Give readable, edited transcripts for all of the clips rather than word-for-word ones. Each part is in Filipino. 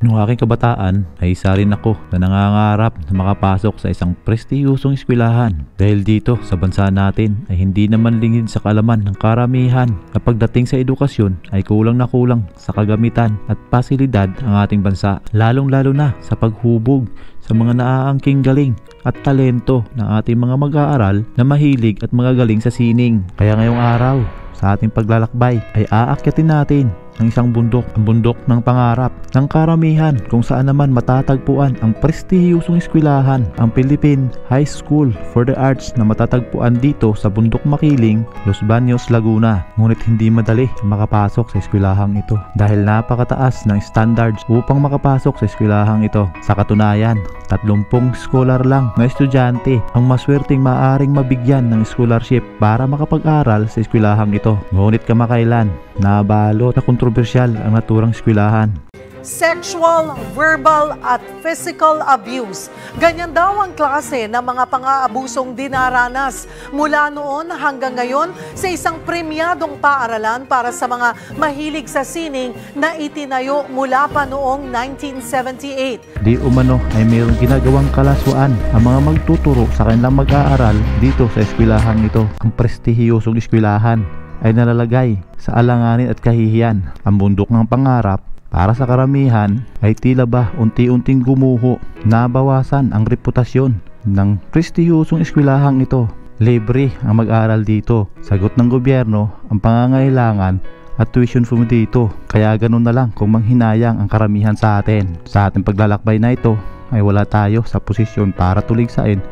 Noong aking kabataan ay isa rin ako na nangangarap na makapasok sa isang prestihusong eskwelahan dahil dito sa bansa natin ay hindi naman lingid sa kaalaman ng karamihan na pagdating sa edukasyon ay kulang na kulang sa kagamitan at pasilidad ang ating bansa, lalong-lalo na sa paghubog sa mga naaangking galing at talento ng ating mga mag-aaral na mahilig at magagaling sa sining. Kaya ngayong araw sa ating paglalakbay ay aakyatin natin ang isang bundok, ang bundok ng pangarap ng karamihan kung saan naman matatagpuan ang prestihiyosong eskwelahan, ang Philippine High School for the Arts na matatagpuan dito sa Bundok Makiling, Los Baños, Laguna. Ngunit hindi madali makapasok sa eskwelahang ito dahil napakataas ng standards upang makapasok sa eskwelahang ito. Sa katunayan, 30 scholar lang na estudyante ang maswerteng maaring mabigyan ng scholarship para makapag-aral sa eskwelahang ito. Ngunit kamakailan, nabalo na kontrobersyal ang naturang eskwelahan. Sexual, verbal at physical abuse. Ganyan daw ang klase ng mga pang-aabusong dinaranas mula noon hanggang ngayon sa isang premyadong paaralan para sa mga mahilig sa sining na itinayo mula pa noong 1978. Di umano ay mayroong ginagawang kalaswaan ang mga magtuturo sa kanilang mag-aaral dito sa eskwelahang ito. Ang prestihiyosong eskwelahan ay nalalagay sa alanganin at kahihiyan. Ang bundok ng pangarap para sa karamihan ay tila ba unti-unting gumuho, nabawasan ang reputasyon ng prestihiyosong eskwelahang ito. Libre ang mag-aaral dito, sagot ng gobyerno ang pangangailangan at tuition fee dito. Kaya ganun na lang kung manghinayang ang karamihan sa atin. Sa ating paglalakbay na ito ay wala tayo sa posisyon para tuligsain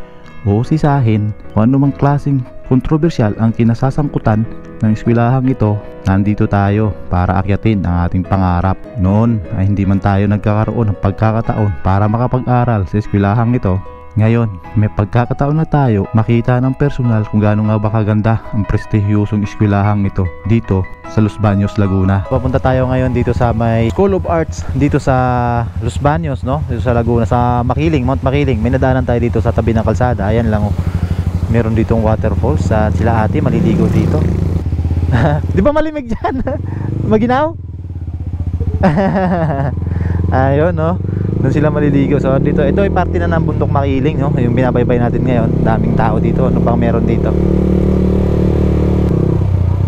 o sisahin kung anumang klaseng kontrobersyal ang kinasasangkutan ng eskwelahang ito. Nandito tayo para akyatin ang ating pangarap. Noon ay hindi man tayo nagkakaroon ng pagkakataon para makapag-aral sa eskwelahang ito. Ngayon, may pagkakataon na tayo makita ng personal kung gaano nga ba kaganda ang prestihiyosong eskwelahang ito dito sa Los Baños, Laguna. Papunta tayo ngayon dito sa may School of Arts dito sa Los Baños, no? Dito sa Laguna, sa Makiling, Mount Makiling. May nadaanan tayo dito sa tabi ng kalsada. Ayan lang, oh. Meron ditong waterfalls. Sila ate maliligo dito. Di ba malimig dyan? Maginaw? Ayun, no? Doon sila maliligo. So dito, ito ay parte na ng Bundok Makiling, no? Yung binabaybay natin ngayon. Daming tao dito. Ano pang meron dito?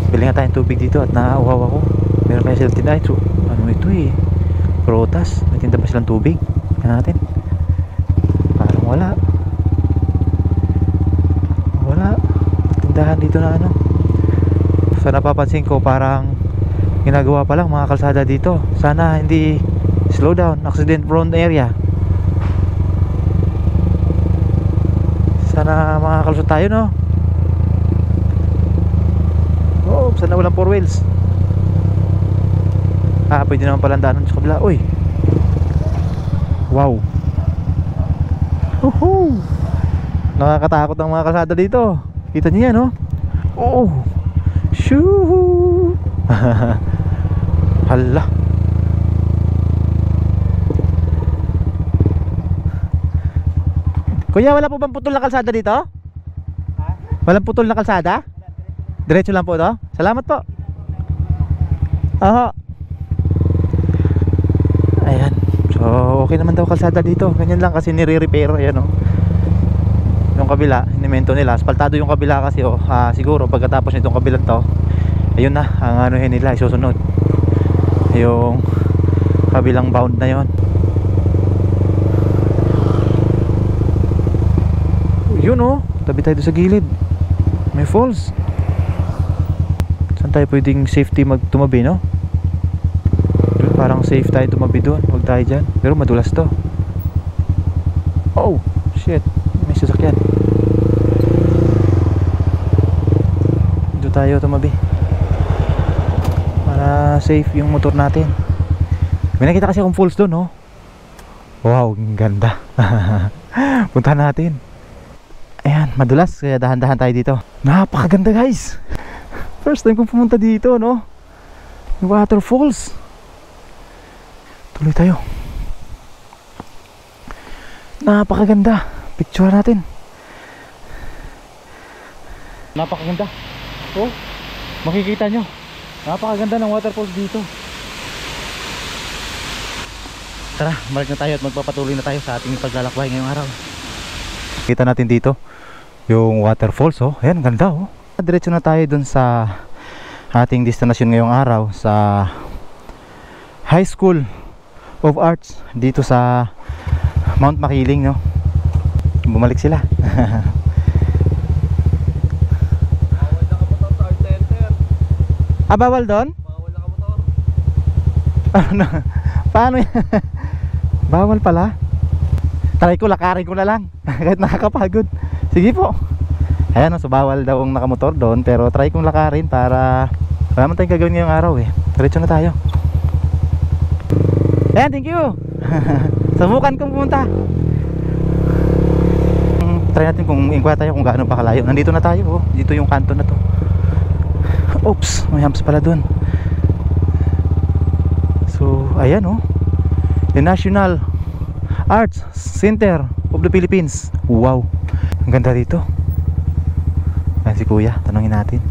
Bili nga tayong tubig dito at nauhaw ako. Meron kaya silang tindahan. So, ano ito eh? Prutas. May tinda pa silang tubig. Kaya natin. Parang wala. Wala. Tindahan dito na ano. So napapansin ko parang ginagawa pa lang mga kalsada dito. Sana hindi slow down, accident prone area. Sana makakalusot tayo, no? Oh, sana walang 4 wheels. Pwede naman palang daanan sa kabila. Uy, wow. Nakakatakot ang mga kalsada dito. Kita niyo yan, no? Oh, shoo. Hala. Kuya, wala po bang putol na kalsada dito? Ha? Walang putol na kalsada? Diretso lang po to? Salamat po. Ayan. So, okay naman daw kalsada dito. Ganyan lang kasi nire-repair. Ayan, oh. Yung kabila, inimento nila. Asfaltado yung kabila kasi, oh. Siguro pagkatapos nitong kabilang to, ayun na, ang anuhin nila, isusunod. Yung kabilang bound na yon. Yun, oh, tabi tayo sa gilid. May falls. Saan tayo pwedeng safety tumabi, no? Parang safe tayo tumabi doon. Huwag tayo dyan. Pero madulas to. Oh, shit. May sasakyan. Dito tayo tumabi para safe yung motor natin. May nakita kasi akong falls doon, no? Wow, ang ganda. Puntahan natin. Ayan, madulas, kaya dahan-dahan tayo dito. Napakaganda, guys. First time kong pumunta dito, no? Yung waterfalls. Tuloy tayo. Napakaganda. Picture natin. Napakaganda. Oh, makikita nyo. Napakaganda ng waterfalls dito. Tara, balik na tayo at magpapatuloy na tayo sa ating paglalakbay ngayong araw. Kita natin dito yung waterfalls, oh. Ayan, ganda, oh. Diretso na tayo dun sa ating destination ngayong araw, sa High School of Arts dito sa Mount Makiling, no. Bumalik sila. Bawal doon? Bawal nakamotor. Ano? Paano yan? Bawal pala. Try ko, lakarin ko na lang. Kahit nakakapagod. Sige po. Ayan, so bawal daw ang nakamotor doon. Pero try kong lakarin para wala man tayong gagawin ngayong araw eh. Diretso na tayo. Ayan, thank you. Subukan kong pumunta. Try natin kung inquire tayo kung gaano pa kalayo. Nandito na tayo, oh. Dito yung kanto na to. Oops, may humps pala dun. So, ayan, oh. The National Arts Center of the Philippines. Wow, ang ganda dito. Ayan si kuya, tanongin natin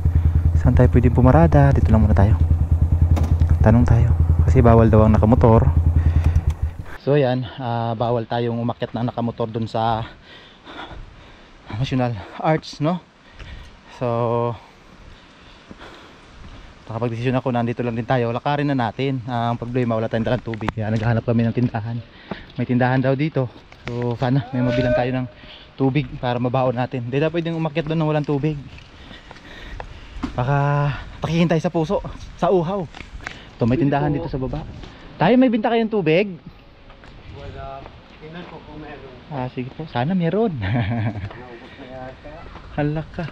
saan tayo pwedeng pumarada. Dito lang muna tayo. Tanong tayo, kasi bawal daw ang nakamotor. So ayan, bawal tayong umakyat na nakamotor dun sa National Arts, no? So nakapag-desisyon ako, nandito lang din tayo, lakarin na natin. Ang problema, wala tayong dalang tubig, kaya naghahanap kami ng tindahan. May tindahan daw dito, so sana may mabilang tayo ng tubig para mabaon natin. Hindi na pwedeng umakyat doon ng walang tubig, baka takihin tayo sa puso, sa uhaw. Ito, may tindahan dito sa baba. Tayo, may binta kayong tubig? Wala. Tingnan ko kung meron. Sige po, sana meron. Naubos na yata. Halak ka.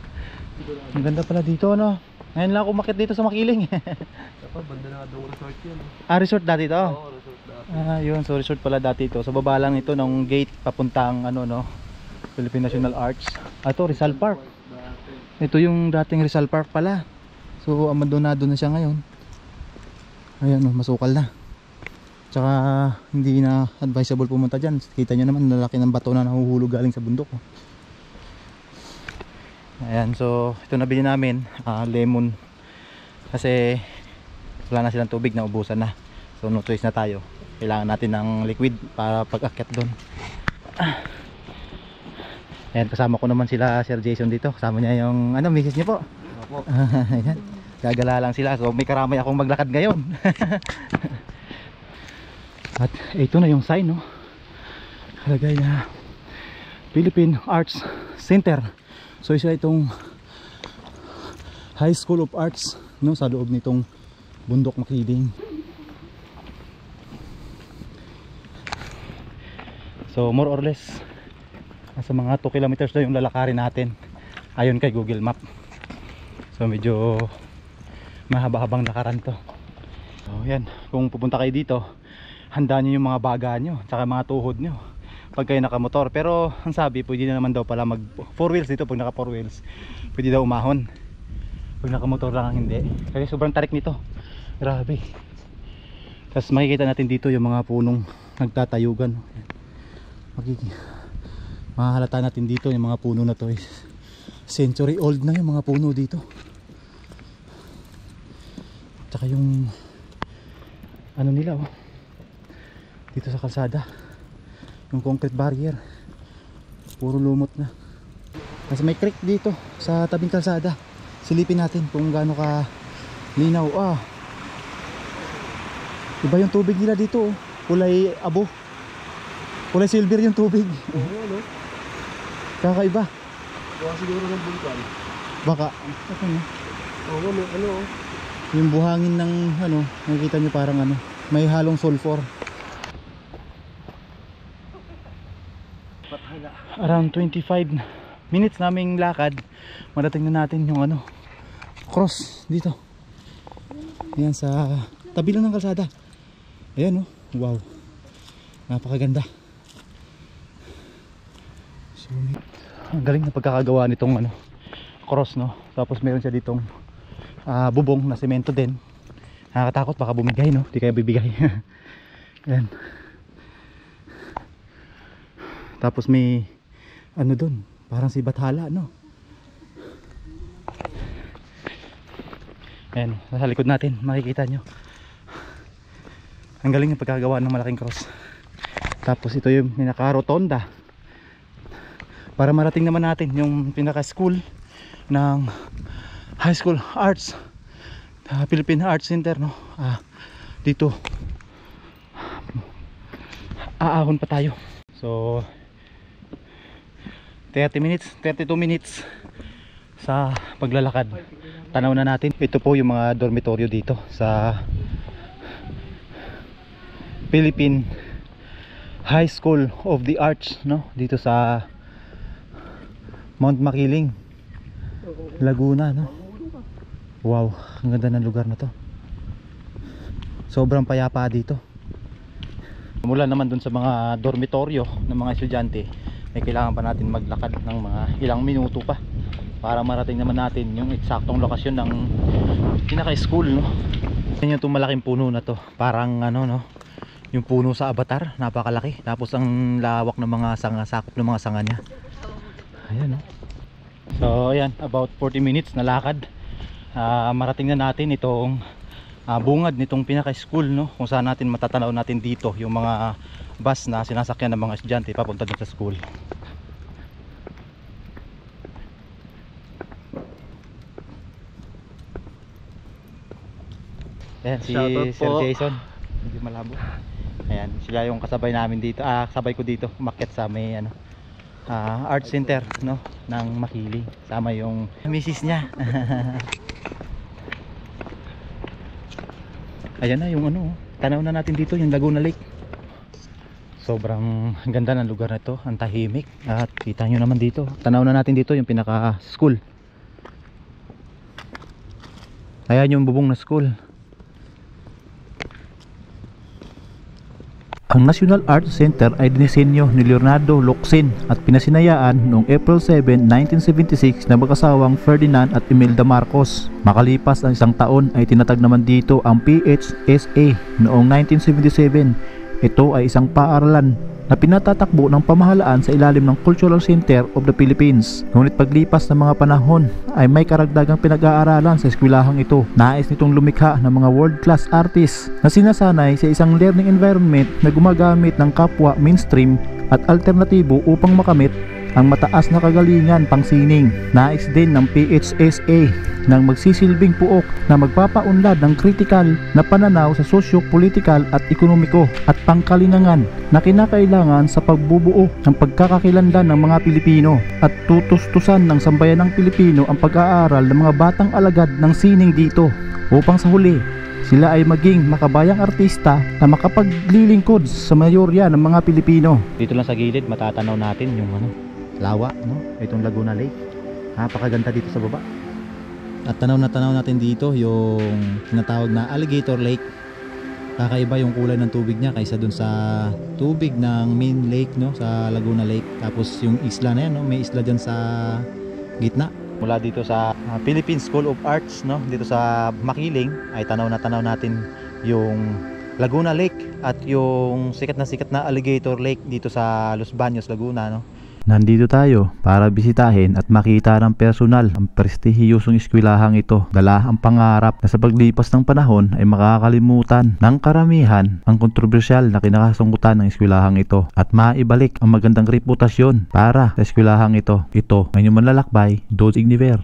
Ang ganda pala dito, no? Ngayon lang ako umakyat dito sa Makiling. Dapat banda na doon resort yun. Resort dati to? Oo, resort dati. Yun, so resort pala dati ito. Sa baba lang ito ng gate papuntang ano, no, Philippine National Arts. Ito, Rizal Park. Ito yung dating Rizal Park pala. So abandonado na siya ngayon. Ayan, no, masukal na. Tsaka hindi na advisable pumunta dyan. Kita nyo naman, lalaki ng bato na nahuhulog galing sa bundok, oh. Ayan, so ito nabili namin, lemon. Kasi wala na silang tubig, na ubusan na. So no choice na tayo. Kailangan natin ng liquid para pag-akyat doon. Ayan, kasama ko naman sila Sir Jason dito. Kasama niya yung misis niya po. Opo. Ayan, gagala lang sila. So may karamay akong maglakad ngayon. At ito na yung sign, no? Kalagay na Philippine Arts Center. So isa itong High School of Arts, no, sa loob nitong bundok Makiling. So more or less nasa mga 2 kilometers na yung lalakarin natin ayon kay Google Map. So medyo mahaba-habang lakaran to. So yan, kung pupunta kayo dito, handaan nyo yung mga baga nyo tsaka mga tuhod nyo pag kayo nakamotor. Pero ang sabi, pwede na naman daw pala mag 4 wheels dito. Pag naka 4 wheels pwede daw umahon, pag nakamotor lang ang hindi, kasi sobrang tarik nito, grabe. Tapos makikita natin dito yung mga punong nagtatayugan. Mahalata natin dito yung mga puno na to is century old na yung mga puno dito. Tsaka yung ano nila, oh, dito sa kalsada, yung concrete barrier puro lumot na. Kasi may creek dito sa tabing kalsada. Silipin natin kung gaano ka linaw. Iba yung tubig nila dito, oh. Kulay abo, kulay silver yung tubig. Oo, Kakaiba. Baka siguro ng bulkan. Baka Oo, ano. yung buhangin ng nakikita nyo parang may halong sulfur. Around 25 minutes naming lakad, madating na natin yung cross dito. Ayan, sa tabi lang ng kalsada. Ayan, oh, wow, napakaganda. So, ang galing na pagkakagawa nitong cross, no. Tapos meron siya ditong bubong na semento din. Nakakatakot, baka bumigay, no, di kaya bibigay. Ayan. Tapos may doon, parang si Bathala, no. Ayan, nasa likod natin makikita nyo. Ang galing ng pagkagawa ng malaking cross. Tapos ito yung pinaka-rotonda para marating naman natin yung pinaka-school ng High School Arts, Philippine Arts Center, no? Dito aahon pa tayo. So 32 minutes sa paglalakad. Tanaw na natin. Ito po yung mga dormitoryo dito sa Philippine High School of the Arts, no? Dito sa Mount Makiling, Laguna, no? Wow, ang ganda ng lugar na to. Sobrang payapa dito. Mula naman dun sa mga dormitoryo ng mga estudyante, ay kailangan pa natin maglakad ng mga ilang minuto pa para marating naman natin yung eksaktong lokasyon ng pinaka-school, no? Yan yung itong malaking puno na to. Parang ano, no? Yung puno sa Avatar, napakalaki. Tapos ang lawak ng mga sanga, sakop ng mga sanga niya. Ayan, no? So ayan, about 40 minutes na lakad. Marating na natin itong bungad nitong pinaka-school, no? Kung saan natin matatanaw natin dito yung mga bus na sinasakyan ng mga estudyante papunta dun sa school. Ayan si Sir Jason, hindi malabo. Ayan, sila yung kasabay namin dito. Kasabay ko dito umakyat sa may ano, art center, no, ng Makiling. Sama yung misis niya. Ayan na yung ano, tanaw na natin dito yung Laguna Lake. Sobrang ganda ng lugar na ito, ang tahimik. At kita nyo naman dito, tanaw na natin dito yung pinaka school. Ayan yung bubong na school. Ang National Arts Center ay dinisenyo ni Leonardo Locsin at pinasinayaan noong April 7, 1976 na mag-asawang Ferdinand at Imelda Marcos. Makalipas ang isang taon ay tinatag naman dito ang PHSA noong 1977. Ito ay isang paaralan na pinatatakbo ng pamahalaan sa ilalim ng Cultural Center of the Philippines. Ngunit paglipas ng mga panahon ay may karagdagang pinag-aaralan sa eskwelahang ito. Nais nitong lumikha ng mga world-class artists na sinasanay sa isang learning environment na gumagamit ng kapwa mainstream at alternatibo upang makamit ang mataas na kagalingan pangsining. Nais din ng PHSA ng magsisilbing puok na magpapaunlad ng kritikal na pananaw sa sosyo-politikal at ekonomiko at pangkalinangan na kinakailangan sa pagbubuo ng pagkakakilanlan ng mga Pilipino at tutustusan ng sambayanang Pilipino ang pag-aaral ng mga batang alagad ng sining dito upang sa huli sila ay maging makabayang artista na makapaglilingkod sa mayorya ng mga Pilipino. Dito lang sa gilid matatanaw natin yung ano, lawa, no? Itong Laguna Lake. Napakaganda dito sa baba. At tanaw natin dito yung tinatawag na Alligator Lake. Kakaiba yung kulay ng tubig niya kaysa dun sa tubig ng main lake, no, sa Laguna Lake. Tapos yung isla na yan, no, may isla dyan sa gitna. Mula dito sa Philippine School of Arts, no, dito sa Makiling ay tanaw natin yung Laguna Lake at yung sikat na Alligator Lake dito sa Los Baños, Laguna, no. Nandito tayo para bisitahin at makita ng personal ang prestihiyosong eskwelahang ito. Dala ang pangarap na sa paglipas ng panahon ay makakalimutan ng karamihan ang kontrobersyal na kinakasungkutan ng eskwelahang ito at maibalik ang magandang reputasyon para sa eskwelahang ito. Ito ang inyong manlalakbay, Dodge Igniver.